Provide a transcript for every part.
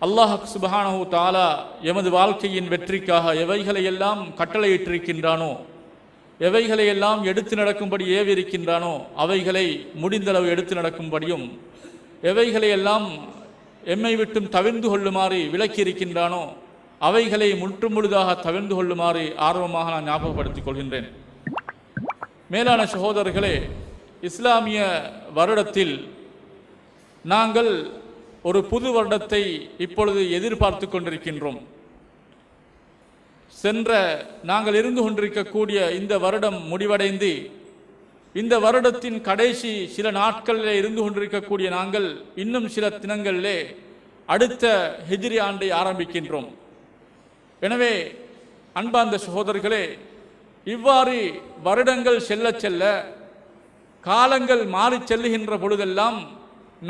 அல்லாஹ் சுப்ஹானஹு தஆலா எமது வாழ்க்கையின் வெற்றிக்காக எவைகளை எல்லாம் கட்டளையிட்டிருக்கின்றானோ, எவைகளை எல்லாம் எடுத்து நடக்கும்படி ஏவிருக்கின்றானோ அவைகளை முடிந்தளவு எடுத்து நடக்கும்படியும், எவைகளை எல்லாம் எம்மை விட்டும் தவிர்ந்து கொள்ளுமாறு விலக்கியிருக்கின்றானோ அவைகளை முழுதாக தவிர்ந்து கொள்ளுமாறு ஆர்வமாக நான் ஞாபகப்படுத்திக் கொள்கின்றேன். மேலான சகோதரர்களே, இஸ்லாமிய வருடத்தில் நாங்கள் ஒரு புது வருடத்தை இப்பொழுது எதிர்பார்த்து கொண்டிருக்கின்றோம். சென்ற நாங்கள் இருந்து கொண்டிருக்கக்கூடிய இந்த வருடம் முடிவடைந்து இந்த வருடத்தின் கடைசி சில நாட்களிலே இருந்து கொண்டிருக்கக்கூடிய நாங்கள் இன்னும் சில தினங்களிலே அடுத்த ஹிஜ்ரி ஆண்டை ஆரம்பிக்கின்றோம். எனவே அன்பார்ந்த சகோதரர்களே, இவ்வாறு வருடங்கள் செல்ல செல்ல, காலங்கள் மாறி செல்லுகின்ற பொழுதெல்லாம்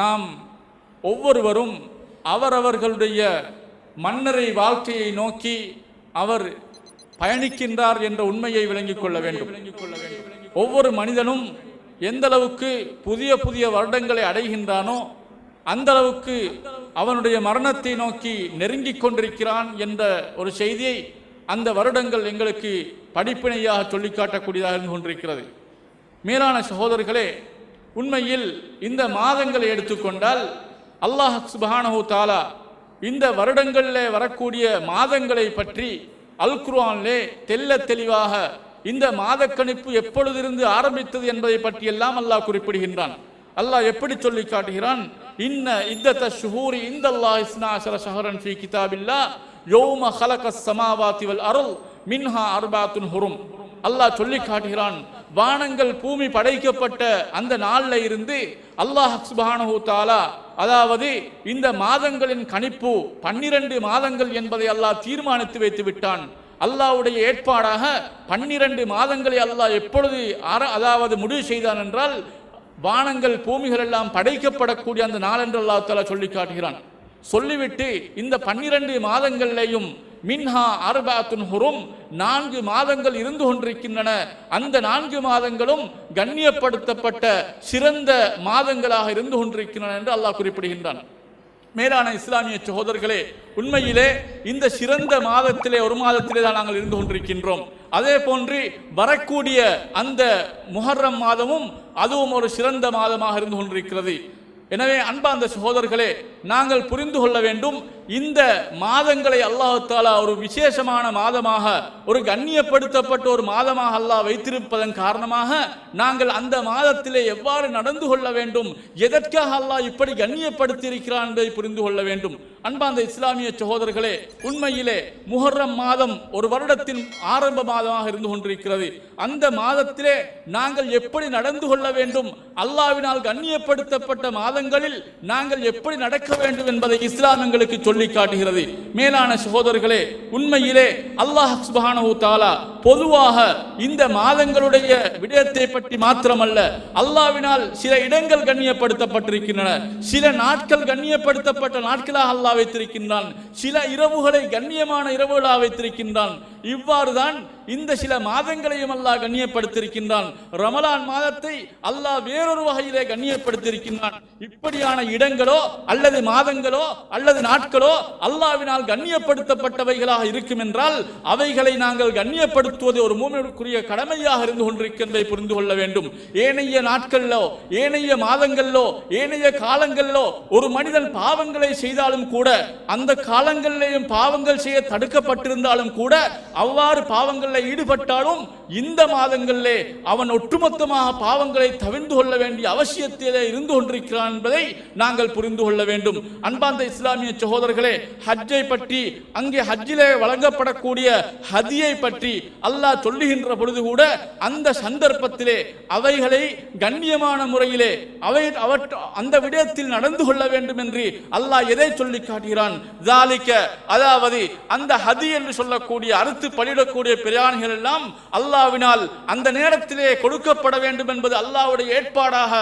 நாம் ஒவ்வொருவரும் அவரவர்களுடைய மன்னரை வாழ்க்கையை நோக்கி அவர் பயணிக்கின்றார் என்ற உண்மையை விளங்கிக் கொள்ள வேண்டும். ஒவ்வொரு மனிதனும் எந்த அளவுக்கு புதிய புதிய வருடங்களை அடைகின்றானோ அந்த அளவுக்கு அவனுடைய மரணத்தை நோக்கி நெருங்கிக் கொண்டிருக்கிறான் என்ற ஒரு செய்தியை அந்த வருடங்கள் எங்களுக்கு படிப்பினையாக சொல்லி காட்டக்கூடியதாக இருந்து கொண்டிருக்கிறது. மேலான சகோதரர்களே, உண்மையில் இந்த மாதங்களை எடுத்துக்கொண்டால் அல்லாஹ் சுப்ஹானஹு தஆலா இந்த வருடங்களில் வரக்கூடிய மாதங்களை பற்றி அல் குர்ஆனிலே தெல்ல தெளிவாக இந்த மாத கணிப்பு எப்பொழுதிருந்து ஆரம்பித்தது என்பதை பற்றியெல்லாம் அல்லாஹ் குறிப்பிடுகின்றான். அல்லாஹ் எப்படி சொல்லி காட்டுகிறான்? இன்ன இத்தத ஷுஹூரி இந்தல்லாஹி 12 ஷஹரன் ஃபீ கிதாபில்லாஹ் யௌம ஹலகஸ் ஸமாவாதி வல் அர்ள் மின்ஹா அர்பாத்துன் ஹுரும். அல்லாஹ் சொல்லி காட்டுகிறான், வானங்கள் பூமி படைக்கப்பட்ட அந்த நாளில் இருந்து அல்லாஹ் சுப்ஹானஹு தஆலா, அதாவது இந்த மாதங்களின் கணிப்பு 12 மாதங்கள் என்பதை அல்லாஹ் தீர்மானித்து வைத்து விட்டான். அல்லாஹ்வுடைய ஏற்பாடாக 12 மாதங்களை அல்லாஹ் எப்பொழுது அதாவது முடிவு செய்தான் என்றால், வானங்கள் பூமிகள் எல்லாம் படைக்கப்படக்கூடிய அந்த நாள் என்று அல்லாஹ் தஆலா சொல்லி காட்டுகிறான். சொல்லிவிட்டு இந்த 12 மாதங்களிலேயும் மின்ஹா அர்பாத்துன் ஹுரும், 4 மாதங்கள் இருந்து கொண்டிருக்கின்றன. அந்த 4 மாதங்களும் கண்ணியப்படுத்தப்பட்ட சிறந்த மாதங்களாக இருந்து கொண்டிருக்கின்றன என்று அல்லாஹ் குறிப்பிடுகின்றான். மேலான இஸ்லாமிய சகோதரர்களே, உண்மையிலே இந்த சிறந்த மாதத்திலே ஒரு மாதத்திலே தான் நாங்கள் இருந்து கொண்டிருக்கின்றோம். அதே போன்று வரக்கூடிய அந்த முஹர்ரம் மாதமும் அதுவும் ஒரு சிறந்த மாதமாக இருந்து கொண்டிருக்கிறது. எனவே அன்பார்ந்த சகோதரர்களே, நாங்கள் புரிந்து கொள்ள வேண்டும், இந்த மாதங்களை அல்லாஹ் தஆலா ஒரு விசேஷமான மாதமாக, ஒரு கண்ணியப்படுத்தப்பட்ட ஒரு மாதமாக அல்லாஹ் வைத்திருப்பதன் காரணமாக நாங்கள் அந்த மாதத்திலே எவ்வாறு நடந்து கொள்ள வேண்டும், எதற்காக அல்லாஹ் இப்படி கண்ணியப்படுத்தி இருக்கிறான் என்பதை புரிந்து கொள்ள வேண்டும். அன்பார்ந்த இஸ்லாமிய சகோதரர்களே, உண்மையிலே முஹர்ரம் மாதம் ஒரு வருடத்தின் ஆரம்ப மாதமாக இருந்து கொண்டிருக்கிறது. அந்த மாதத்திலே நாங்கள் எப்படி நடந்து கொள்ள வேண்டும், அல்லாஹ்வினால் கண்ணியப்படுத்தப்பட்ட மாதங்களில் நாங்கள் எப்படி நடக்க வேண்டும் என்பதை இஸ்லாம் எங்களுக்கு சொல்லி காட்டுகிறது. மேலான சகோதரர்களே, உண்மையிலே அல்லாஹ் சுப்ஹானஹு தஆலா பொதுவாக இந்த மாதங்களுடைய விடயத்தை பற்றி மாத்திரமல்ல, அல்லாஹ்வினால் சில இடங்கள் கண்ணியப்படுத்தப்பட்டிருக்கின்றன, சில நாட்கள் கண்ணியப்படுத்தப்பட்ட நாட்களாக அல்லாஹ் வைத்திருக்கின்றான், சில இரவுகளை கண்ணியமான இரவுகளாக வைத்திருக்கின்றான். இவ்வாறுதான் இந்த சில மாதங்களையும் அல்லாஹ் கண்ணியப்படுத்தியிருக்கின்றான். ரமலான் மாதத்தை அல்லாஹ் வேறொரு வகையிலே கண்ணியப்படுத்தியிருக்கின்றான். இப்படியான இடங்களோ அல்லது மாதங்களோ அல்லது நாட்களோ அல்லாஹ்வினால் கண்ணியப்படுத்தப்பட்டவைகளாக இருக்கும் என்றால் அவைகளை நாங்கள் கண்ணியப்படுத்துவது ஒரு மூமினுக்குரிய கடமையாக இருந்து கொண்டிருக்கின்றதை புரிந்து கொள்ள வேண்டும். ஏனைய நாட்களிலோ ஏனைய மாதங்களிலோ ஏனைய காலங்களிலோ ஒரு மனிதன் பாவங்களை செய்தாலும் கூட, அந்த காலங்களிலேயும் பாவங்கள் செய்ய தடுக்கப்பட்டிருந்தாலும் கூட, அவ்வாறு பாவங்களில் ஈடுபட்டாலும் இந்த மாதங்களிலே அவன் ஒட்டுமொத்தமாக பாவங்களை தவிர்த்து கொள்ள வேண்டிய அவசியத்திலே இருந்து கொண்டிருக்கிறான் என்பதை நாங்கள் புரிந்து கொள்ள வேண்டும். அன்பார்ந்த இஸ்லாமிய சகோதரர்களே, ஹஜ்ஜை பற்றி, அங்கே ஹஜ்ஜிலே வழங்கப்படக்கூடிய ஹதியை பற்றி அல்லாஹ் சொல்லுகின்ற பொழுது கூட அந்த சந்தர்ப்பத்திலே அவைகளை கண்ணியமான முறையிலே அந்த விடயத்தில் நடந்து கொள்ள வேண்டும் என்று அல்லாஹ் எதை சொல்லி காட்டுகிறான்? தாலிக்க, அதாவது அந்த ஹதி என்று சொல்லக்கூடிய அறுத்து பலியிடக்கூடிய பிராணிகள் எல்லாம் அல்லாஹ்வினால் அந்த நேரத்திலே கொடுக்கப்பட வேண்டும் என்பது அல்லாஹ்வுடைய ஏற்பாடாக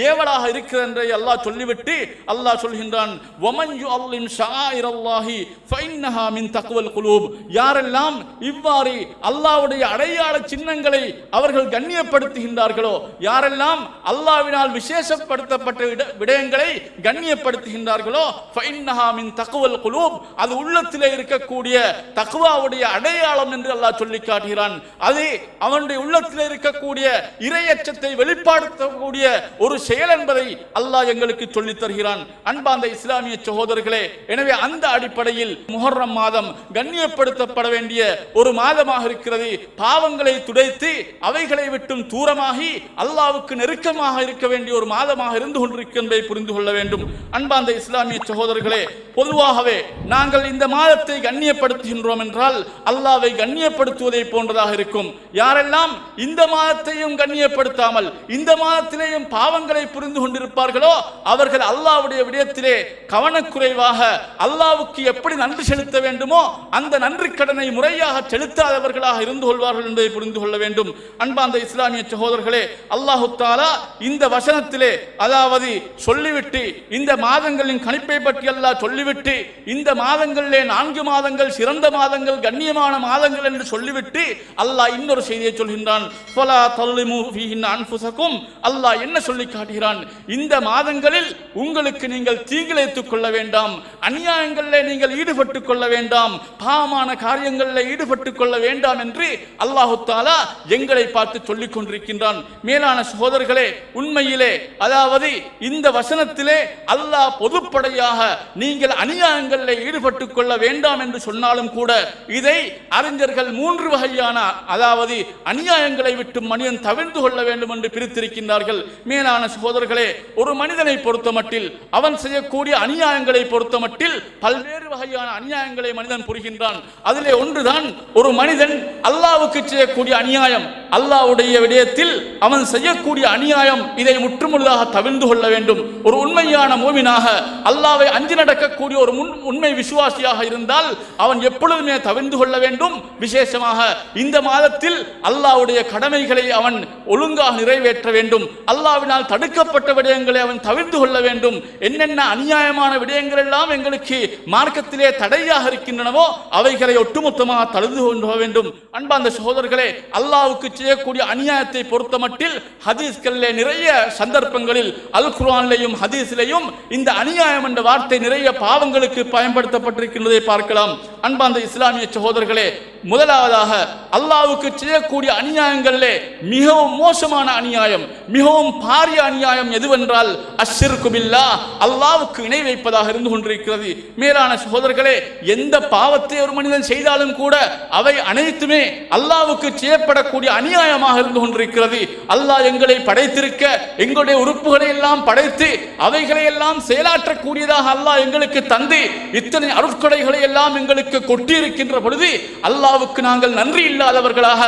ஏவலாக இருக்கிறது என்று அல்லாஹ் சொல்லிவிட்டு அல்லாஹ் சொல்கின்றான், வமன் யுஅல்லிம் ஷஆயிரல்லாஹி ஃபஇன்னஹா மின் தக்வல் குலூப். யாரெல்லாம் இவ்வாறு அல்லாஹ்வுடைய அடையாள சின்னங்களை அவர்கள் கண்ணியப்படுத்துகின்றார்களோ, யாரெல்லாம் அல்லாஹ்வினால் விசேஷப்படுத்தப்பட்ட விடயங்களை கண்ணியப்படுத்துகின்றார்களோ, ஃபஇன்னஹா மின் தக்வல் குலூப், அது உள்ளத்திலே இருக்கக்கூடிய தக்வாவுடைய அடையாளம் என்று அல்லாஹ் சொல்லி காட்டுகிறான். அது அவனுடைய உள்ளத்திலே இருக்கக்கூடிய இறையச்சத்தை வெளிப்படுத்தக்கூடிய ஒரு செயல் என்பதை அல்லாஹ் எங்களுக்கு சொல்லித் தருகிறான். அன்பார்ந்த இஸ்லாமிய சகோதரர்களே, எனவே அந்த அடிப்படையில் முஹர்ரம் மாதம் கண்ணியப்படுத்தப்பட வேண்டிய ஒரு மாதமாக இருக்கிறது. பாவங்களை துடைத்து அவைகளை விட்டும் தூரமாகி அல்லாஹ்வுக்கு நெருக்கமாக இருக்க வேண்டிய ஒரு மாதமாக இருந்து கொண்டிருக்கின்றதை புரிந்து கொள்ள வேண்டும். அன்பார்ந்த இஸ்லாமிய சகோதரர்களே, பொதுவாகவே நாங்கள் இந்த மாதத்தை கண்ணியப்படுத்துகின்றோம் என்றால் அல்லாஹ்வை கண்ணியப்படுத்துவதை போன்றதாக இருக்கும். யாரெல்லாம் இந்த மாதத்தையும் கண்ணியப்படுத்தாமல் இந்த மாதத்திலேயும் பாவங்களை புரிந்து கொண்டிருப்பார்களோ அவர்கள் அல்லாஹ்வுடைய விடயத்திலே கவனக்குறைவாக அல்லாஹ்வுக்கு எப்படி நன்றி செலுத்த வேண்டுமோ அந்த நன்றி கடனை முறையாக செலுத்தாதவர்களாக இருந்து கொள்வார்கள் என்பதை புரிந்து கொள்ள வேண்டும். அன்பார்ந்த இஸ்லாமிய சகோதரர்களே, அல்லாஹ் தஆலா இந்த வசனத்திலே அதாவது சொல்லிவிட்டு இந்த மாதங்களின் கணிப்பை பற்றி அல்லாஹ் சொல்லிவிட்டு இந்த மாதங்களிலே 4 மாதங்கள் சிறந்த மாதங்கள் கண்ணியமான மாதங்கள் என்று சொல்லிவிட்டு அல்லாஹ் இன்னொரு செய்தியை சொல்கின்றான். ஃபலா தல்லிமு ஃபீஹின் அன்ஃபுஸகும். அல்லாஹ் என்ன சொல்லி காட்டுகிறான்? இந்த மாதங்களில் உங்களுக்கு நீங்கள் தீங்கிழைத்துக் கொள்ள வேண்டாம், அநியாயங்களிலே நீங்கள் ஈடுபட்டுக் கொள்ள வேண்டாம், பாவமான காரியங்களில் ஈடுபட்டுக் கொள்ள வேண்டாம் என்று அல்லாஹ் தஆலா எங்களை பார்த்து சொல்லிக் கொண்டிருக்கின்றான். மேலான சகோதரர்களே, உண்மையிலே அதாவது இந்த வசனத்திலே அல்லாஹ் பொதுப்படையாக நீங்கள் அநியாயங்களில் ஈடுபட்டுக் கொள்ள வேண்டாம் என்று சொன்னாலும் கூட இதை அறிஞர்கள் 3 வகையான அதாவது அநியாயங்களை விட்டு மனிதன் தவிர்த்து கொள்ள வேண்டும் என்று பிரித்திருக்கின்றார்கள். மேலான சகோதரர்களே, ஒரு மனிதனை பொறுத்தமட்டில் அவன் செய்யக்கூடிய அநியாயங்களை பொறுத்தமட்டில் பல்வேறு வகையான அநியாயங்களை மனிதன் புரிகின்றான். அதிலே ஒன்றுதான் ஒரு மனிதன் அல்லாஹ்வுக்கு செய்யக்கூடிய அநியாயம். அல்லாஹ்வுடைய விடயத்தில் அவன் செய்யக்கூடிய அநியாயம், இதை முற்றுமுழுதாக தவிர்த்து கொள்ள வேண்டும். ஒரு உண்மையான மூமினாக அல்லாஹ்வை அஞ்சி நடக்கக்கூடிய ஒரு உண்மை விசுவாசியாக இருந்தால் அவன் எப்பொழுதுமே தவிர்த்து கொள்ள வேண்டும். விசேஷமாக இந்த மாதத்தில் அல்லாஹ்வுடைய கடமைகளை அவன் ஒழுங்காக நிறைவேற்ற வேண்டும். அல்லாஹ்வினால் தடுக்கப்பட்ட விடயங்களை அவன் தவிர்த்து கொள்ள வேண்டும். என்னென்ன அநியாயமான விடயங்கள் எல்லாம் எங்களுக்கு மார்க்கத்திலே தடையாக இருக்கின்றனவோ அவைகளை ஒட்டுமொத்தமாக தடுத்து கொள்ள வேண்டும். அன்பார்ந்த சகோதரர்களே, அல்லாஹ்வுக்கு செய்யக்கூடிய அநியாயத்தை பொறுத்தமட்டில் ஹதீஸ்களிலே நிறைய சந்தர்ப்பங்களில் அல் குர்ஆனிலேயும் ஹதீஸிலேயும் இந்த அநியாயம் என்ற வார்த்தை நிறைய பாவங்களுக்கு பயன்படுத்தப்பட்டிருக்கின்றதை பார்க்கலாம். அன்பார்ந்த இஸ்லாமிய சகோதரர்களே, முதலாவதாக அல்லாஹ்வுக்கு செய்யக்கூடிய அநியாயங்களிலே மிகவும் மோசமான அநியாயம், மிகவும் பாரிய அநியாயம் எதுவென்றால் அஷ்ஷிர்கு பில்லாஹ், அல்லாஹ்வுக்கு இணை வைப்பதாக இருந்து கொண்டிருக்கிறது. மேலான சகோதரர்களே, எந்த பாவத்தை ஒரு மனிதன் செய்தாலும் கூட அவை அனைத்துமே அல்லாஹ்வுக்கு செய்யப்படக்கூடிய அநியாயமாக இருந்து கொண்டிருக்கிறது. அல்லாஹ் எங்களை படைத்திருக்க எங்களுடைய உறுப்புகளை எல்லாம் படைத்து அவைகளை எல்லாம் செயலாற்றக்கூடியதாக அல்லாஹ் எங்களுக்கு தந்து இத்தனை அருட்கொடைகளை எல்லாம் எங்களுக்கு கொட்டி இருக்கின்ற பொழுது அல்லாஹ்வுக்கு நாங்கள் நன்றி இல்லாதவர்களாக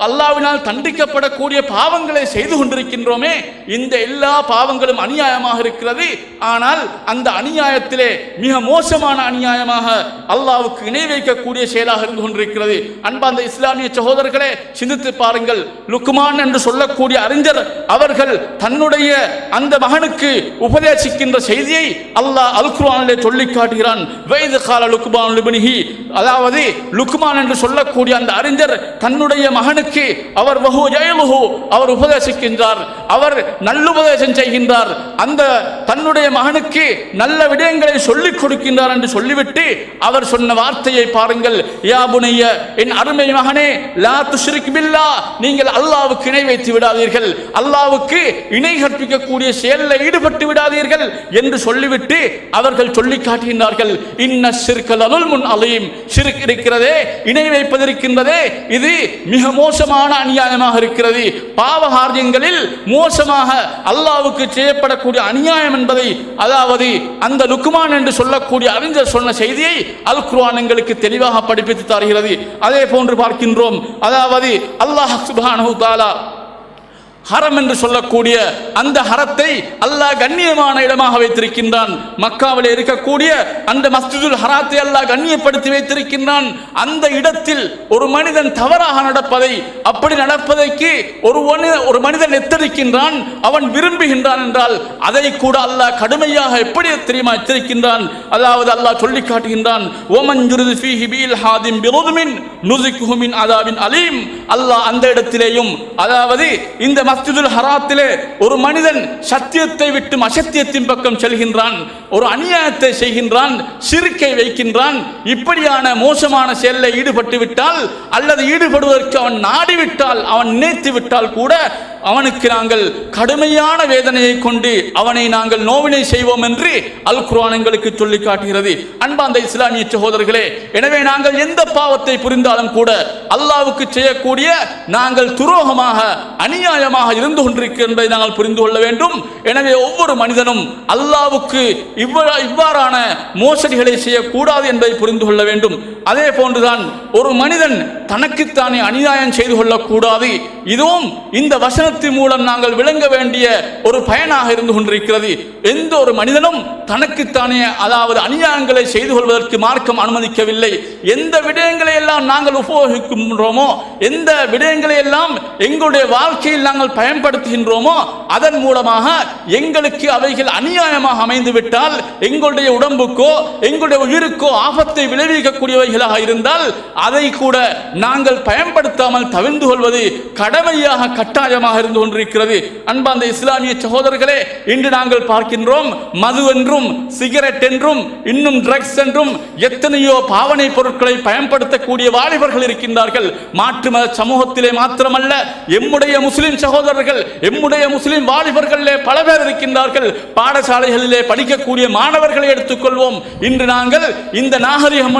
அல்லாஹ்வினால் தண்டிக்கப்படக்கூடிய பாவங்களை செய்து கொண்டிருக்கின்றோமே. இந்த எல்லா பாவங்களும் அநியாயமாக இருக்கிறது. ஆனால் அந்த அநியாயத்திலே மிக மோசமான அநியாயமாக அல்லாஹ்வுக்கு இணை வைக்கக்கூடிய செயலாக இருந்து கொண்டிருக்கிறது. அன்பார்ந்த இஸ்லாமிய சகோதரர்களே, சிந்தித்து பாருங்கள். லுக்மான் என்று சொல்லக்கூடிய அறிஞர் அவர்கள் தன்னுடைய அந்த மகனுக்கு உபதேசிக்கின்ற செய்தியை அல்லாஹ் அல் குர்ஆனிலே சொல்லி காட்டுகிறான். வைது கால லுக்மான் லிப்னிஹி, அதாவது லுக்மான் என்று சொல்லக்கூடிய அந்த அறிஞர் தன்னுடைய மகனுக்கு அவர் உபதேசிக்கின்றார், அவர் நல்லுபதேசம் செய்கின்றார், அந்த தன்னுடைய மகனுக்கு நல்ல விடயங்களை சொல்லிக் கொடுக்கின்றார் என்று சொல்லிவிட்டு அவர் சொன்ன வார்த்தையை பாருங்கள். யா புனைய, என் அருமை மகனே, லா துஷ்ரிக் பில்லாஹ், நீங்கள் அல்லாஹ்வுக்கு இணை வைத்து விடாதீர்கள், அல்லாஹ்வுக்கு இணை கற்பிக்கக்கூடிய செயலில் ஈடுபட்டு விடாதீர்கள் என்று சொல்லிவிட்டு அவர்கள் சொல்லி காட்டுகின்றார்கள். இன்ன ஷிர்க லதுல்முன் அலீம், ஷிர்க் இருக்கிறதே, இணை வைப்பதிருக்கின்றதே, இது மிக மோசமான அநியாயமாக இருக்கிறது. பாவகாரியங்களில் மோசமாக அல்லாஹ்வுக்கு செய்யப்படக்கூடிய அநியாயம் என்பதை அதாவது அந்த லுக்மான் என்று சொல்லக்கூடிய அறிஞர் சொன்ன செய்தியை அல் குர்ஆன் எங்களுக்கு தெளிவாக படிப்பித்து தருகிறது. அதே போன்று பார்க்கின்றோம், அதாவது அல்லாஹ் சுப்ஹானஹு தஆலா ஹரம் என்று சொல்லக்கூடிய அந்த ஹரத்தை அல்லாஹ் கண்ணியமான இடமாக வைத்திருக்கின்றான். மக்காவில் இருக்கக்கூடிய அந்த மஸ்ஜிதுல் ஹராத்தை அல்லாஹ் கண்ணியப்படுத்தி வைத்திருக்கின்றான். அந்த இடத்தில் ஒரு மனிதன் தவறாக நடப்பதை, அப்படி நடப்பதற்கு ஒரு மனிதன் எத்தரிக்கின்றான், அவன் விரும்புகின்றான் என்றால் அதை கூட அல்லாஹ் கடுமையாக எப்படி தெரியுமா எச்சரிக்கின்றான். அதாவது அல்லாஹ் சொல்லி காட்டுகின்றான், ஓமன் யுரிது ஃபீஹி பில்ஹாதின் பிருதுமின் நுஸிகுஹு மின் அஸாபின் அலீம். அல்லாஹ் அந்த இடத்திலேயும், அதாவது இந்த மஸ்ஜிதுல் ஹராத்திலே ஒரு மனிதன் சத்தியத்தை விட்டு அசத்தியத்தின் பக்கம் செல்கின்றான், ஒரு அநியாயத்தை செய்கின்றான், ஷிர்க்கை வைக்கின்றான், இப்படியான மோசமான செயலில் ஈடுபட்டு விட்டால் அல்லது ஈடுபடுவதற்கு அவன் நாடிவிட்டால், அவன் நினைத்து விட்டால் கூட அவனுக்கு நாங்கள் கடுமையான வேதனையை கொண்டு அவனை நாங்கள் நோவினை செய்வோம் என்று அல் குர்ஆன் எங்களுக்கு சொல்லி காட்டுகிறது. அன்பார்ந்த இஸ்லாமிய சகோதரர்களே, எனவே நாங்கள் எந்த பாவத்தை புரிந்தாலும் கூட அல்லாஹ்வுக்கு செய்யக்கூடிய நாங்கள் துரோகமாக அநியாயமாக இருந்து கொண்டிருக்கின்றதை நாங்கள் புரிந்து கொள்ள வேண்டும். எனவே ஒவ்வொரு மனிதனும் அல்லாஹ்வுக்கு இவ்வாறான மோசடிகளை செய்யக்கூடாது என்பதை புரிந்து கொள்ள வேண்டும். அதே போன்றுதான் ஒரு மனிதன் தனக்குத்தானே அநியாயம் செய்து கொள்ளக்கூடாது. இதுவும் இந்த வசனத்தின் மூலம் நாங்கள் விளங்க வேண்டிய ஒரு பயனாக இருந்து கொண்டிருக்கிறது. எந்த ஒரு மனிதனும் தனக்குத்தானே, அதாவது அநியாயங்களை செய்து கொள்வதற்கு மார்க்கம் அனுமதிக்கவில்லை. எந்த விடயங்களை எல்லாம் நாங்கள் உபயோகிக்கின்றோமோ, எந்த விடயங்களை எல்லாம் எங்களுடைய வாழ்க்கையில் நாங்கள் பயன்படுத்துகின்றோமோ, அதன் மூலமாக எங்களுக்கு அவைகள் அநியாயமாக அமைந்து விட்டால், எங்களுடைய உடம்புக்கோ எங்களுடைய உயிருக்கோ ஆபத்தை விளைவிக்கக்கூடியவைகளாக இருந்தால் அதை கூட நாங்கள் பயன்படுத்தாமல் தவிர்த்து கொள்வது கடமையாக, கட்டாயமாக இருந்து கொண்டிருக்கிறது. அன்பார்ந்த இஸ்லாமிய சகோதரர்களே, இன்று நாங்கள் பார்க்கின்றோம், மது என்றும் சிகரெட் என்றும் இன்னும் ட்ரக்ஸ் என்றும் எத்தனையோ பாவனை பொருட்களை பயன்படுத்தக்கூடிய வாலிபர்கள் இருக்கின்றார்கள். மாற்று மத சமூகத்திலே மாத்திரமல்ல, எம்முடைய முஸ்லிம் சகோதரர்கள், எம்முடைய முஸ்லிம் வாலிபர்களிலே பல பேர் இருக்கின்றார்கள். பாடசாலைகளிலே படிக்கக்கூடிய மாணவர்களை எடுத்துக்கொள்வோம். இன்று நாங்கள் இந்த நாகரிகம்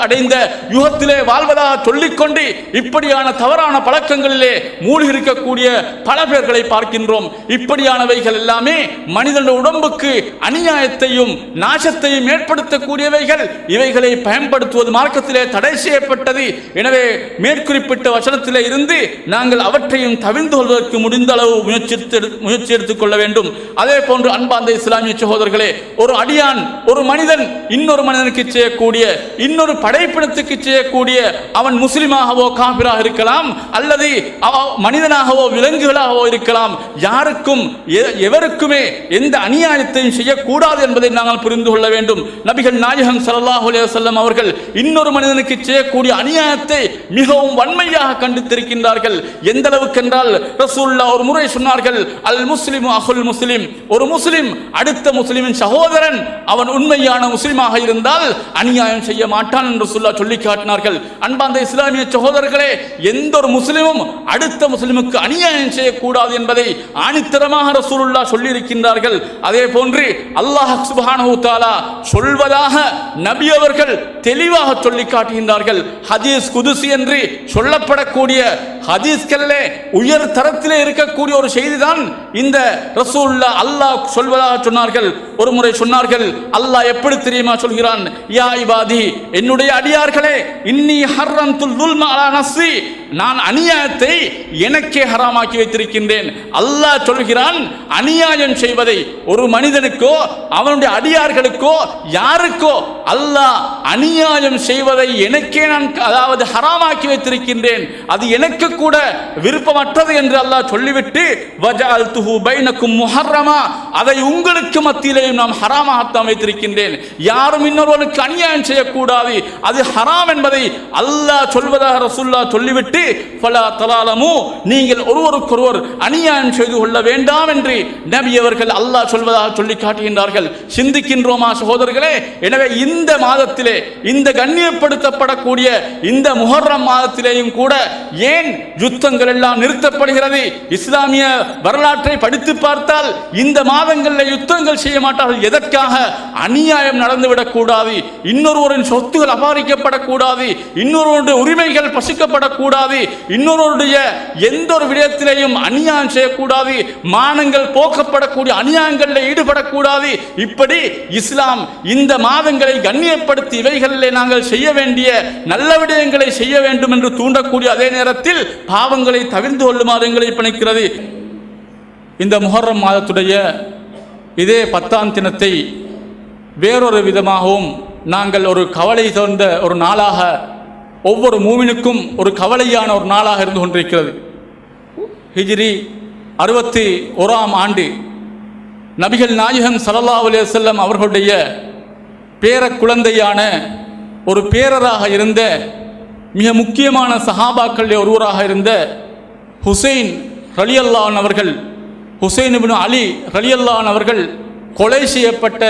அடைந்த யுகத்திலே வாழ்வதாக சொல்லிக்கொண்டு இப்படியான தவறான பழக்கங்களிலே மூழ்கி இருக்கக்கூடிய பல பேர்களை பார்க்கின்றோம். இப்படியானவைகள் எல்லாமே மனிதனுடைய உடம்புக்கு அநியாயத்தையும் நாசத்தையும் ஏற்படுத்தக்கூடியவைகள். இவைகளை பயன்படுத்துவது மார்க்கத்திலே தடை செய்யப்பட்டது. எனவே மேற்குறிப்பிட்ட வசனத்திலே இருந்து நாங்கள் அவற்றையும் தவிர்த்து கொள்வதற்கு முடிந்த அளவு முயற்சி எடுத்துக்கொள்ள வேண்டும். அதே போன்று அன்பார்ந்த இஸ்லாமிய சகோதரர்களே, ஒரு அடியான், ஒரு மனிதன் இன்னொரு மனிதனுக்கு செய்யக்கூடிய, இன்னொரு படைப்பினத்துக்கு செய்யக்கூடிய, அவன் முஸ்லிமாகவோ காபிராக இருக்கலாம், அல்லது மனிதனாகவோ விலங்குகளாகவோ இருக்கலாம், யாருக்கும் எவருக்குமே எந்த அநியாயத்தையும் செய்யக்கூடாது என்பதை நாங்கள் புரிந்து கொள்ள வேண்டும். நபிகள் நாயகம் ஸல்லல்லாஹு அலைஹி வஸல்லம் அவர்கள் இன்னொரு மனிதனுக்கு செய்யக்கூடிய அநியாயத்தை மிகவும் வன்மையாக கண்டித்திருக்கின்றார்கள். எந்த அளவுக்கு என்றால், ரசூலுல்லாஹ் ஒரு முறை சொன்னார்கள், அல் முஸ்லிமு அஹுல் முஸ்லிம். ஒரு முஸ்லிம் அடுத்த முஸ்லிமின் சகோதரன். அவன் உண்மையான முஸ்லிமாக இருந்தால் அநியாயம் செய்ய மாட்டான் என்று சொல்லி காட்டினார்கள். அன்பார்ந்த இஸ்லாமிய சகோதரர்களே, எந்த ஒரு முஸ்லிமும் அடுத்த முஸ்லிமுக்கு அநியாயம் செய்யக்கூடாது என்பதை ஆணித்தரமாக ரசூலுல்லாஹ் சொல்லி இருக்கின்றார்கள். அதே போன்று அல்லாஹ் சுப்ஹானஹு வ தஆலா சொல்வதாக நபி அவர்கள் தெளிவாக சொல்லி காட்டுகின்றார்கள். ஹதீஸ் குதுசி என்று சொல்லப்படக்கூடிய ஹதீஸ்களிலே உயர் தரத்திலே இருக்கக்கூடிய ஒரு செய்திதான் இந்த ரசூலுல்லாஹ் அல்லாஹ் சொல்வதாக சொன்னார்கள். ஒரு முறை சொன்னார்கள், அல்லாஹ் எப்படி தெரியுமா சொல்கிறான், யா இபாதி, என்னுடைய அடியார்களே, இன்னி ஹர்ரம்துல் ظுல்ம அலா நஃப்ஸி, நான் அநியாயத்தை எனக்கே ஹராமாக்கி வைத்திருக்கின்றேன். அல்லாஹ் சொல்கிறான், அநியாயம் செய்வதை ஒரு மனிதனுக்கோ அவனுடைய அடியார்களுக்கோ யாருக்கோ அல்லாஹ் அநியாயம் செய்வதை எனக்கே நான், அதாவது ஹராமாக்கி வைத்திருக்கின்றேன், அது எனக்கு கூட விருப்பமற்றது என்று அல்லாஹ் சொல்லிவிட்டு, வஜஅல்துஹு பைனக்கும் முஹர்ரமா, அதை உங்களுக்கு மத்தியிலேயும் நாம் ஹராமாகத்தான் வைத்திருக்கின்றேன். யாரும் இன்னொருவனுக்கு அநியாயம் செய்யக்கூடாது, அது ஹராம் என்பதை அல்லாஹ் சொல்வதாக ரசூலுல்லாஹ் சொல்லிவிட்டு, ஃபலா தலாலமு, நீங்கள் ஒருவருக்கொருவர் அநியாயம் செய்து கொள்ள வேண்டாம் என்று நபி அவர்கள் அல்லாஹ் சொல்வதாக சொல்லி காட்டுகின்றார்கள். சிந்திக்கின்றோமா சகோதரர்களே? எனவே இந்த மாதத்திலே, இந்த கண்ணியப்படுத்தப்படக்கூடிய இந்த முஹர்ரம் மாதத்திலேயும் கூட ஏன் யுத்தங்கள் எல்லாம் நிறுத்தப்படுகிறது? இஸ்லாமிய வரலாற்றை படித்து பார்த்தால் இந்த மாதங்களில் யுத்தங்கள் செய்ய மாட்டார்கள். எதற்காக? அநியாயம் நடந்துவிடக் கூடாது, இன்னொருவரின் சொத்துகள் அபகரிக்கப்படக்கூடாது, இன்னொருவருடைய உரிமைகள் பசிக்கப்படக்கூடாது, இன்னொருடைய எந்த ஒரு விடயத்திலேயும் அநியாயம் செய்யக்கூடாது, மானங்கள் போக்கப்படக்கூடிய அநியாயங்களில் ஈடுபடக்கூடாது. இப்படி இஸ்லாம் இந்த மாதங்களை கண்ணியப்படுத்தி இவைகளிலே நாங்கள் செய்ய வேண்டிய நல்ல விடயங்களை செய்ய வேண்டும் என்று தூண்டக்கூடிய அதே நேரத்தில் பாவங்களை தவிர்த்து கொள்ளுமாறு எங்களை பணிக்கிறது. இந்த முஹர்ரம் மாதத்துடைய இதே 10ஆம் தினத்தை வேறொரு விதமாகவும் நாங்கள் ஒரு கவலை தோன்ற ஒரு நாளாக, ஒவ்வொரு மூமினுக்கும் ஒரு கவலையான ஒரு நாளாக இருந்து கொண்டிருக்கிறது. ஹிஜ்ரி 61ஆம் ஆண்டு நபிகள் நாயகம் ஸல்லல்லாஹு அலைஹி வஸல்லம் அவர்களுடைய பேர குழந்தையான ஒரு பேரராக இருந்த மிக முக்கியமான சஹாபாக்களில் ஒருவராக இருந்த ஹுசைன் ரலியல்லாஹு அன்ஹு அவர்கள், ஹுசைன் இப்னு அலி ரலியல்லாஹு அன்ஹு அவர்கள் கொலை செய்யப்பட்ட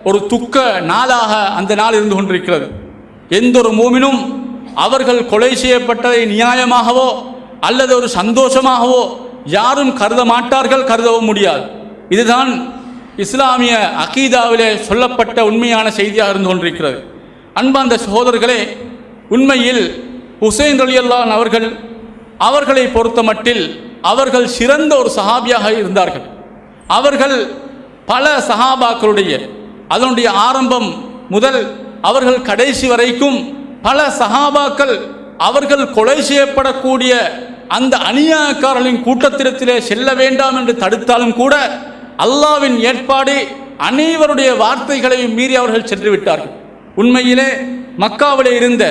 ஒரு துக்க நாளாக அந்த நாள் இருந்து கொண்டிருக்கிறது. எந்த ஒரு மூமினும் அவர்கள் கொலை செய்யப்பட்டதை நியாயமாகவோ அல்லது ஒரு சந்தோஷமாகவோ யாரும் கருத மாட்டார்கள், கருதவும் முடியாது. இதுதான் இஸ்லாமிய அகீதாவிலே சொல்லப்பட்ட உண்மையான செய்தியாக இருந்து கொண்டிருக்கிறது. அன்பார்ந்த சகோதரர்களே, உண்மையில் ஹுசைன் ரலியல்லாஹு அன்ஹு அவர்களை பொறுத்த மட்டில் அவர்கள் சிறந்த ஒரு சஹாபியாக இருந்தார்கள். அவர்கள் பல சஹாபாக்களுடைய, அதனுடைய ஆரம்பம் முதல் அவர்கள் கடைசி வரைக்கும் பல சஹாபாக்கள் அவர்கள் கொலை செய்யப்படக்கூடிய அந்த அநியாயக்காரர்களின் கூட்டத்திலே செல்ல வேண்டாம் என்று தடுத்தாலும் கூட அல்லாஹ்வின் ஏற்பாடு அனைவருடைய வார்த்தைகளையும் மீறி அவர்கள் சென்று விட்டார்கள். உண்மையிலே மக்காவிலே இருந்த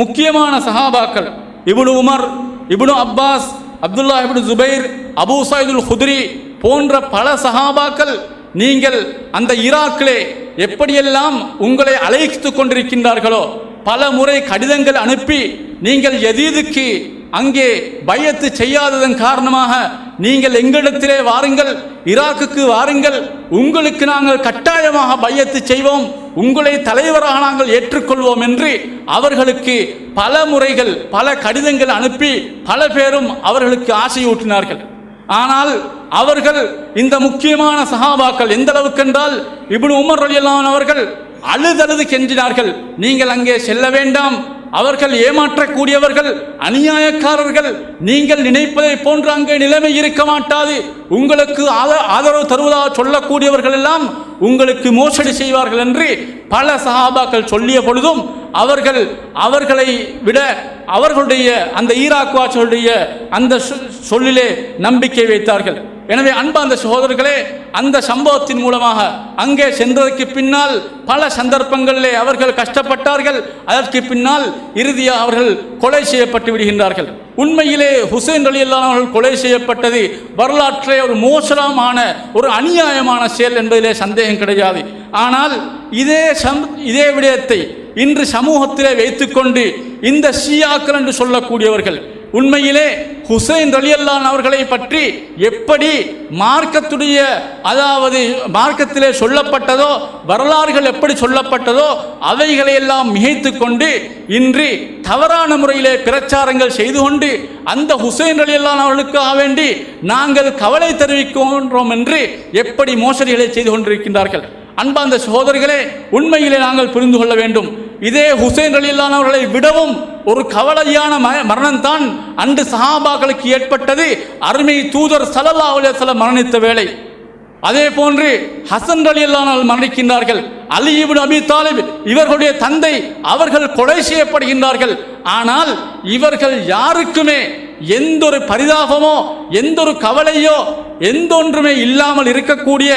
முக்கியமான சஹாபாக்கள் இப்னு உமர், இப்னு அப்பாஸ், அப்துல்லா இப்னு ஜுபைர், அபூ சயீதுல் குத்ரி போன்ற பல சஹாபாக்கள் நீங்கள் அந்த ஈராக்கிலே எப்படியெல்லாம் உங்களை அழைத்து கொண்டிருக்கின்றார்களோ பல முறை கடிதங்கள் அனுப்பி நீங்கள் யதீதுக்கு அங்கே பையத்து செய்யாததன் காரணமாக நீங்கள் எங்களிடத்திலே வாருங்கள், ஈராக்குக்கு வாருங்கள், உங்களுக்கு நாங்கள் கட்டாயமாக பையத்து செய்வோம், உங்களை தலைவராக நாங்கள் ஏற்றுக்கொள்வோம் என்று அவர்களுக்கு பல முறைகள் பல கடிதங்கள் அனுப்பி பல பேரும் அவர்களுக்கு ஆசையூட்டினார்கள். ஆனால் அவர்கள் இந்த முக்கியமான சஹாபாக்கள் எந்த அளவுக்கு என்றால் இப்னு உமர் ரலியல்லாஹு அன்ஹு அவர்கள் அழுதழுது கெஞ்சினார்கள், நீங்கள் அங்கே செல்ல வேண்டாம், அவர்கள் ஏமாற்றக்கூடியவர்கள், அநியாயக்காரர்கள், நீங்கள் நினைப்பதை போன்று அங்கே நிலைமை இருக்க மாட்டாது, உங்களுக்கு ஆதரவு தருவதாக சொல்லக்கூடியவர்கள் எல்லாம் உங்களுக்கு மோசடி செய்வார்கள் என்று பல சஹாபாக்கள் சொல்லிய பொழுதும் அவர்களை விட அவர்களுடைய அந்த ஈராக் வாசிகளுடைய அந்த சொல்லிலே நம்பிக்கை வைத்தார்கள். எனவே அன்பார்ந்த சகோதரர்களே, அந்த சம்பவத்தின் மூலமாக அங்கே சென்றதற்கு பின்னால் பல சந்தர்ப்பங்களிலே அவர்கள் கஷ்டப்பட்டார்கள். அதற்கு பின்னால் இறுதியாக அவர்கள் கொலை செய்யப்பட்டு விடுகின்றார்கள். உண்மையிலே ஹுசைன் ரலியல்லாஹு அன்ஹு அவர்கள் கொலை செய்யப்பட்டது வரலாற்றிலே ஒரு மோசமான ஒரு அநியாயமான செயல் என்பதிலே சந்தேகம் கிடையாது. ஆனால் இதே விடயத்தை இன்று சமூகத்திலே வைத்துக்கொண்டு இந்த ஷியாக்கள் என்று சொல்லக்கூடியவர்கள் உண்மையிலே ஹுசைன் ரலியல்லாஹு அன்ஹு அவர்களை பற்றி எப்படி மார்க்கத்துடைய, அதாவது மார்க்கத்திலே சொல்லப்பட்டதோ வரலாறுகள் எப்படி சொல்லப்பட்டதோ அவைகளை எல்லாம் மிகைத்து கொண்டு இன்று தவறான முறையிலே பிரச்சாரங்கள் செய்து கொண்டு அந்த ஹுசைன் ரலியல்லாஹு அன்ஹு அவர்களுக்காக வேண்டி நாங்கள் கவலை தெரிவிக்கின்றோம் என்று எப்படி மோசடிகளை செய்து கொண்டிருக்கின்றார்கள். அன்பார்ந்த சகோதரர்களே, உண்மையிலே நாங்கள் புரிந்து கொள்ள வேண்டும், இதே ஹுசைன் ரலியல்லாஹு அன்ஹு அவர்களை விடவும் ஒரு கவலையான மரணம்தான் அன்று சஹாபாக்களுக்கு ஏற்பட்டது. அருமை தூதர் ஸல்லல்லாஹு அலைஹி வஸல்லம் மரணித்த வேளை. அதே போன்று ஹசன் ரலியல்லாஹு அன்ஹு மரணிக்கின்றார்கள். அலி இப்னு அபி தாலிப் இவர்களுடைய தந்தை அவர்கள் கொலை செய்யப்படுகின்றார்கள். ஆனால் இவர்கள் யாருக்குமே எந்த ஒரு பரிதாபமோ எந்த ஒரு கவலையோ எந்த ஒன்றுமே இல்லாமல் இருக்கக்கூடிய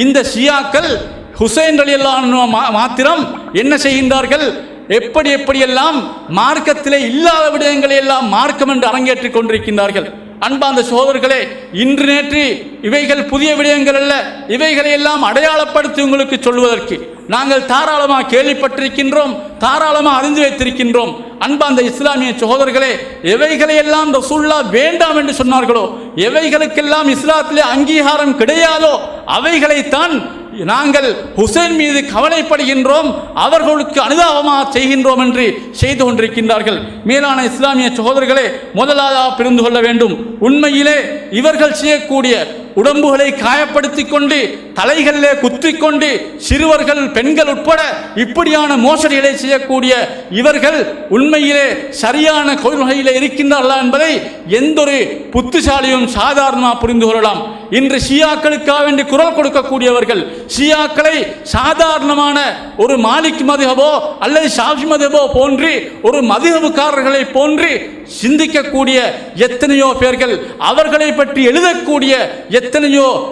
இந்த ஷியாக்கள் ஹுசைன் ரலியல்லாஹு அன்ஹு மாத்திரம் என்ன செய்கின்றார்கள், எப்படியெல்லாம் மார்க்கத்திலே இல்லாத விடயங்களை எல்லாம் மார்க்கம் என்று அரங்கேற்றிக் கொண்டிருக்கின்றார்கள். அன்பார்ந்த சகோதரர்களே, இன்று நேற்று இவைகள் புதிய விடயங்கள் அல்ல, இவைகளை எல்லாம் அடையாளப்படுத்தி உங்களுக்கு சொல்வதற்கு நாங்கள் தாராளமாக கேள்விப்பட்டிருக்கின்றோம், தாராளமாக அறிந்து வைத்திருக்கின்றோம். அன்பார்ந்த இஸ்லாமிய சகோதரர்களே, எவைகளையெல்லாம் ரசூலுல்லாஹ் வேண்டாம் என்று சொன்னார்களோ, எவைகளுக்கெல்லாம் இஸ்லாத்திலே அங்கீகாரம் கிடையாதோ அவைகளைத்தான் நாங்கள் ஹுசைன் மீது கவலைப்படுகின்றோம், அவர்களுக்கு அனுதாபமாக செய்கின்றோம் என்று செய்து கொண்டிருக்கின்றார்கள். மேலான இஸ்லாமிய சகோதரர்களே, முதலாவதாக புரிந்து கொள்ள வேண்டும், உண்மையிலே இவர்கள் செய்யக்கூடிய உடம்புகளை காயப்படுத்தி கொண்டு தலைகளிலே குத்திக்கொண்டு சிறுவர்கள் பெண்கள் உட்பட இப்படியான மோசடிகளை செய்யக்கூடிய இவர்கள் உண்மையிலே சரியான கொள்கையிலே இருக்கின்றார்களா என்பதை எந்த ஒரு புத்திசாலியும் சாதாரணமாக புரிந்து கொள்ளலாம். இன்று ஷியாக்களுக்காக வேண்டி குரல் கொடுக்கக்கூடியவர்கள் ஷியாக்களை சாதாரணமான ஒரு மாலிக் மதுஹபோ அல்லது ஷாஃபி மதுஹபோ போன்று ஒரு மதுஹபுக்காரர்களை போன்று சிந்திக்கக்கூடிய எத்தனையோ பேர்கள், அவர்களை பற்றி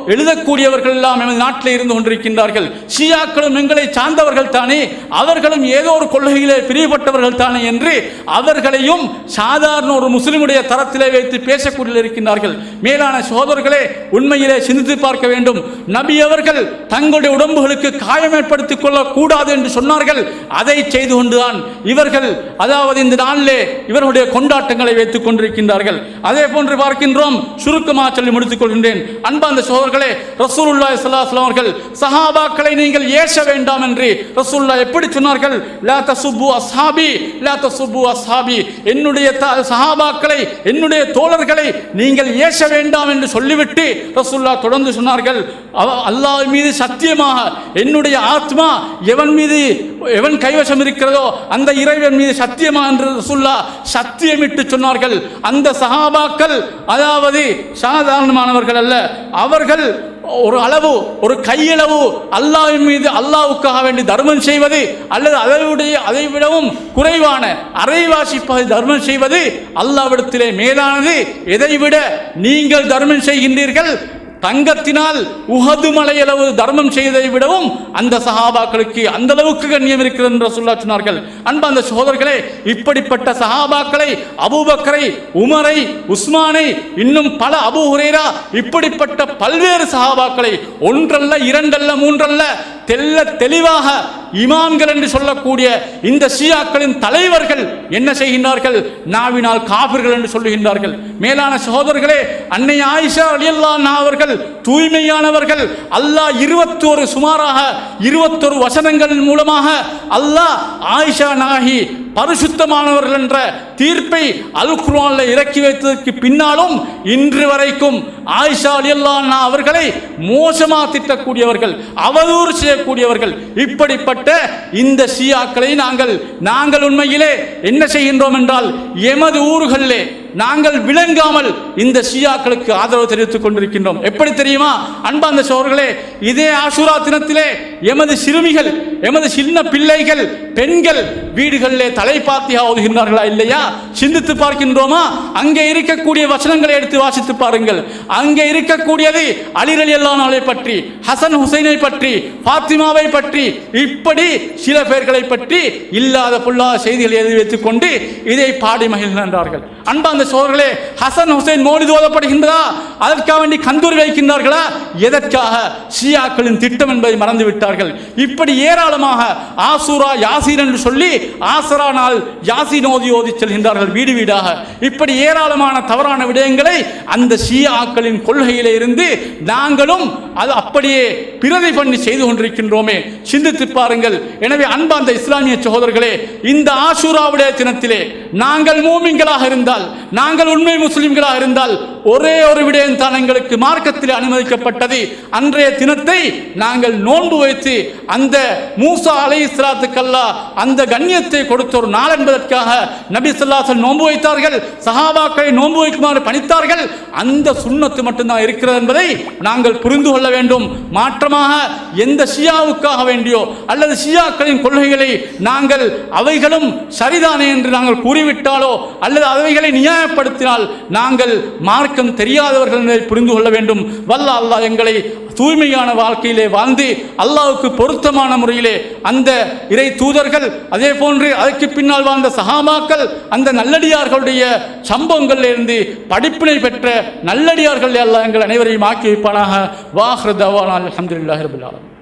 எழுதக்கூடியவர்கள் எல்லாம் நமது நாட்டில் இருந்து கொண்டிருக்கின்றார்கள். ஷியாக்களும் எங்களை சார்ந்தவர்கள் தானே, அவர்களும் ஏதோ ஒரு கொள்கையிலே பிரியப்பட்டவர்கள் தானே என்று அவர்களையும் சாதாரண ஒரு முஸ்லிமுடைய தரத்திலே வைத்து பேசக்கூடிய இருக்கின்றார்கள். மேலான சகோதரர்களே, உண்மையிலே சிந்தித்து பார்க்க வேண்டும். நபி அவர்கள் தங்களுடைய உடம்புகளுக்கு காயம் ஏற்படுத்திக் கொள்ளக்கூடாது என்று சொன்னார்கள். அதை செய்து கொண்டுதான் இவர்கள், அதாவது இந்த நாளிலே இவர்களுடைய கொண்டாட்டங்களை வைத்துக் கொண்டிருக்கின்றார்கள். அதே போன்று பார்க்கின்றோம். சுருக்கமாக சொல்லி முடித்துக் கொள்கின்றேன். அன்பார்ந்த சகோதரர்களே, ரசூலுல்லாஹி ஸல்லல்லாஹு அலைஹி வஸல்லம் அவர்கள் சஹாபாக்களை நீங்கள் ஏச வேண்டாம் என்று ரசூலுல்லாஹ் எப்படி சொன்னார்கள்? லா தசுப்பு அஸ்ஹாபி, லா தசுப்பு அஸ்ஹாபி, என்னுடைய சஹாபாக்களை, என்னுடைய தோழர்களை நீங்கள் ஏச வேண்டாம் என்று சொல்லிவிட்டு ரசூலுல்லாஹ் தொடர்ந்து சொன்னார்கள், அல்லாஹ் மீது சத்தியமாக என்னுடைய ஆத்மா எவன் கைவசம் இருக்கிறதோ அந்த இறைவன் மீது சத்தியமா என்று ரசூலுல்லாஹ் சத்தியமிட்டு சொன்னார்கள். அந்த சஹாபாக்கள் அதாவது சாதாரணமானவர்கள் அல்ல. அவர்கள் ஒரு அளவு, ஒரு கையளவு அல்லாஹ்வின் மீது, அல்லாஹ்வுக்காக வேண்டி தர்மம் செய்வது அல்லது அதை விடவும் குறைவான அரைவாசி தர்மம் செய்வது அல்லாஹ்விடத்திலே மேலானது. எதைவிட நீங்கள் தர்மம் செய்கின்றீர்கள், தங்கத்தினால் உஹது மலையளவு தர்மம் செய்ததை விடவும் அந்த சஹாபாக்களுக்கு அந்த அளவுக்கு கண்ணியம் இருக்கிறது என்று ரசூலுல்லாஹ் சொன்னார்கள். அன்பார்ந்த சகோதரர்களே, இப்படிப்பட்ட சஹாபாக்களை, அபூபக்கரை, உமரை, உஸ்மானை, இன்னும் பல அபூ ஹுரைரா, இப்படிப்பட்ட பல்வேறு சஹாபாக்களை ஒன்றல்ல, இரண்டல்ல, மூன்றல்ல, தெளிவாக இமாம்கள் என்று சொல்லக்கூடிய இந்த ஷியாக்களின் தலைவர்கள் என்ன செய்கின்றார்கள்? நாவினால் காபிர்கள் என்று சொல்லுகின்றார்கள். மேலான சகோதரர்களே, அன்னை ஆயிஷா ரலியல்லாஹு அன்ஹா அவர்கள் தூய்மையானவர்கள். அல்லாஹ் சுமாராக 21 வசனங்களின் மூலமாக அல்லாஹ் ஆயிஷா நாகி பரிசுத்தமானவர்கள் என்ற தீர்ப்பை அல் குர்ஆனில் இறக்கி வைத்ததற்கு பின்னாலும் இன்று வரைக்கும் ஆயிஷா ரலியல்லாஹு அன்ஹா அவர்களை மோசமாக திட்டக்கூடியவர்கள், அவதூறு செய்யக்கூடியவர்கள். இப்படிப்பட்ட இந்த ஷியாக்களை நாங்கள் உண்மையிலே என்ன செய்கின்றோம் என்றால், எமது ஊர்களிலே நாங்கள் விளங்காமல் இந்த ஷியாக்களுக்கு ஆதரவு தெரிவித்துக் கொண்டிருக்கின்றோம். எப்படி தெரியுமா அன்பார்ந்த சகோதரர்களே, இதே ஆஷூரா தினத்திலே எமது சிறுமிகள், எமது சின்ன பிள்ளைகள், பெண்கள் வீடுகளிலே தலைப்பாத்தியா ஓதுகின்றார்களா இல்லையா? சிந்தித்து பார்க்கின்றோமா? அங்கே இருக்கக்கூடிய வசனங்களை எடுத்து வாசித்து பாருங்கள். அங்கே இருக்கக்கூடியது அலி ரலியல்லாஹு அன்ஹு பற்றி, ஹசன் ஹுசைனை பற்றி, ஃபாத்திமாவை பற்றி, இப்படி சில பேர்களை பற்றி இல்லாத பொல்லாத செய்திகளை எழுதி வைத்துக் கொண்டு இதை பாடி மகிழ்கின்றார்கள். அன்பார்ந்த சகோதரர்களே, ஹசன் ஹுசைன் மௌலித் ஓதப்படுகின்றதா? அதற்காக வேண்டி கந்தூரி வைக்கின்றார்களா? எதற்காக? ஷியாக்களின் திட்டம் என்பதை மறந்து விட்டார்கள். இப்படி ஏராளமாக ஆசூரா யாசீன் என்று சொல்லி ஆசரா நாள் யாசீன் ஓதி செல்கின்றார்கள் வீடு வீடாக. இப்படி ஏராளமான தவறான விடயங்களை அந்த ஷியாக்களின் கொள்கையிலே இருந்து நாங்களும் அது அப்படியே பிரதி பண்ணி செய்து கொண்டிருக்கின்றோமே, சிந்தித்து பாருங்கள். எனவே அன்பார்ந்த இஸ்லாமிய சகோதரர்களே, இந்த ஆஷூராவுடைய தினத்திலே நாங்கள் மூமின்களாக இருந்தால், நாங்கள் உண்மை முஸ்லிம்களாக இருந்தால் ஒரே ஒரு விடயம் தான் எங்களுக்கு மார்க்கத்தில் அனுமதிக்கப்பட்டது. அன்றைய தினத்தை நாங்கள் நோன்பு வைத்து அந்த மூசா அலைஹிஸ்ஸலாத்துக்கு அல்லாஹ் அந்த கண்ணியத்தை கொடுத்த ஒரு நாள் என்பதற்காக நபி ஸல்லல்லாஹு அலைஹி வஸல்லம் நோன்பு வைத்தார்கள், சஹாபாக்களை நோன்பு வைக்குமாறு பணித்தார்கள். அந்த சுன்னத்து மட்டும்தான் இருக்கிறது என்பதை நாங்கள் புரிந்து கொள்ள வேண்டும். மாற்றமாக எந்த ஷியாவுக்காக வேண்டியோ அல்லது ஷியாக்களின் கொள்கைகளை நாங்கள் அவைகளும் சரிதானே என்று நாங்கள் கூறிவிட்டாலோ அல்லது அவைகளை நியாயப்படுத்தினால் நாங்கள் மார்க்கம் தெரியாதவர்கள் என்பதை புரிந்து கொள்ள வேண்டும். வல்ல அல்லாஹ் எங்களை தூய்மையான வாழ்க்கையிலே வாழ்ந்து அல்லாஹ்வுக்கு பொருத்தமான முறையிலே அந்த இறை தூதர்கள், அதே போன்று அதற்கு பின்னால் வாழ்ந்த சஹாபாக்கள், அந்த நல்லடியார்களுடைய சம்பவங்களிலிருந்து படிப்பினை பெற்ற நல்லடியார்கள் அல்லாஹ் எங்கள் அனைவரையும் ஆக்கி வைப்பானாக. வாஹ்ரு தவானா அல்ஹம்துலில்லாஹி ரப்பில் ஆலமீன்.